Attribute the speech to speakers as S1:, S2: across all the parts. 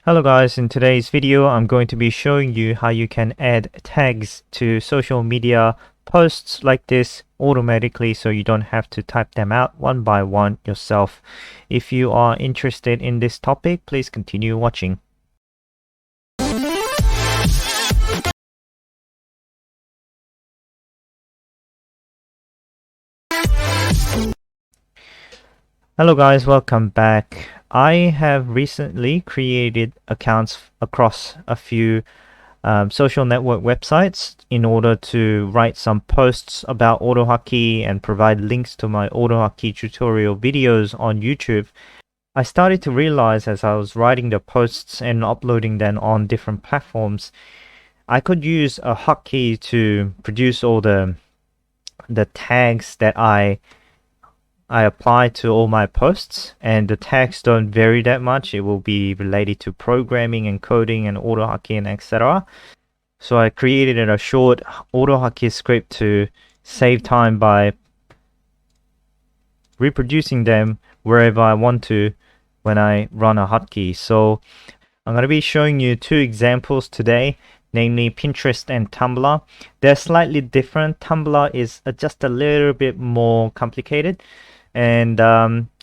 S1: Hello guys, in today's video I'm going to be showing you how you can add tags to social media posts like this automatically so you don't have to type them out one by one yourself. If you are interested in this topic, please continue watching. Hello guys, welcome back. I have recently created accounts across a few social network websites in order to write some posts about AutoHotkey and provide links to my AutoHotkey tutorial videos on YouTube. I started to realize as I was writing the posts and uploading them on different platforms, I could use a hotkey to produce all the tags that I apply to all my posts, and the tags don't vary that much. It will be related to programming and coding and AutoHotkey and etc. So I created a short AutoHotkey script to save time by reproducing them wherever I want to when I run a hotkey. So I'm going to be showing you two examples today, namely Pinterest and Tumblr. They're slightly different. Tumblr is just a little bit more complicated. And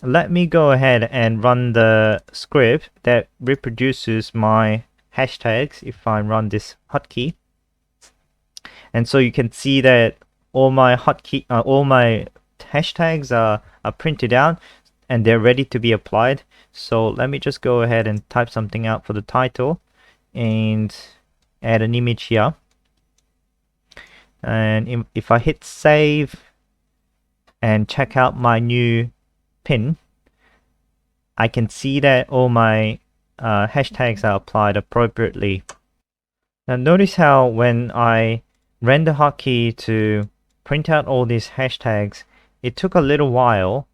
S1: let me go ahead and run the script that reproduces my hashtags if I run this hotkey. And so you can see that all my hashtags are printed out and they're ready to be applied. So let me just go ahead and type something out for the title and add an image here. And if I hit save and check out my new pin, I can see that all my hashtags are applied appropriately. Now notice how when I ran the hotkey to print out all these hashtags, it took a little while.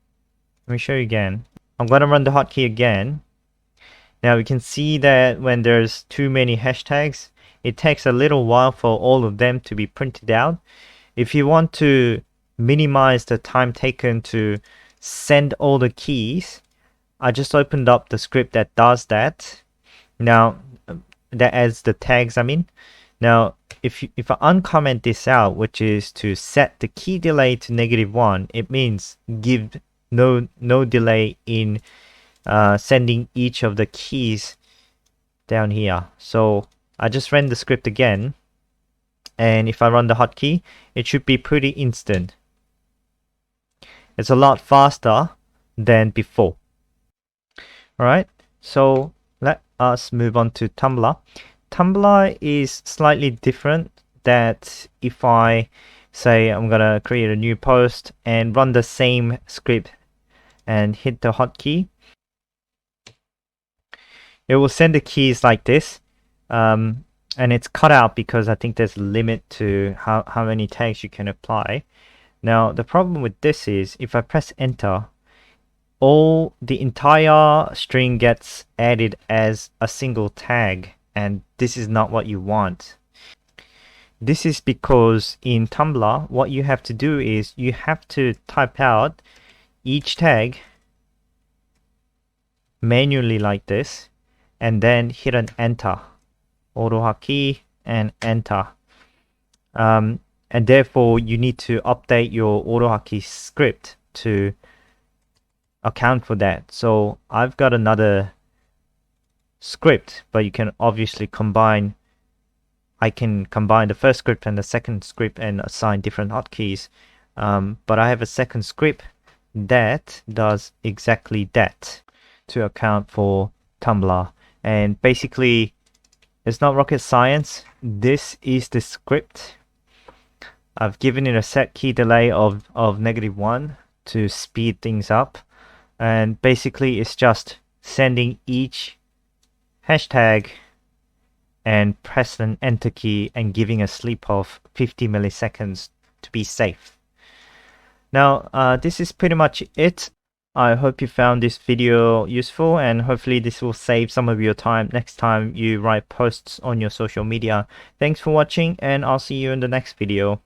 S1: Let me show you again. I'm going to run the hotkey again. Now we can see that when there's too many hashtags, it takes a little while for all of them to be printed out. If you want to minimize the time taken to send all the keys, I just opened up the script that does that. Now that adds the tags, Now if I uncomment this out, which is to set the key delay to -1, it means give no delay in sending each of the keys down here. So I just ran the script again, and if I run the hotkey, it should be pretty instant. It's a lot faster than before. Alright, so let us move on to Tumblr. Tumblr is slightly different. That if I say I'm gonna create a new post and run the same script and hit the hotkey, it will send the keys like this. And it's cut out because I think there's a limit to how many tags you can apply. Now the problem with this is if I press enter, the entire string gets added as a single tag, and this is not what you want. This is because in Tumblr what you have to do is you have to type out each tag manually like this and then hit an enter, AutoHotkey and enter. And therefore you need to update your AutoHotkey script to account for that. So I've got another script, but you can obviously I can combine the first script and the second script and assign different hotkeys. But I have a second script that does exactly that to account for Tumblr. And basically it's not rocket science. This is the script. I've given it a set key delay of -1 to speed things up, and basically it's just sending each hashtag and press an enter key and giving a sleep of 50 milliseconds to be safe. Now this is pretty much it. I hope you found this video useful, and hopefully this will save some of your time next time you write posts on your social media. Thanks for watching, and I'll see you in the next video.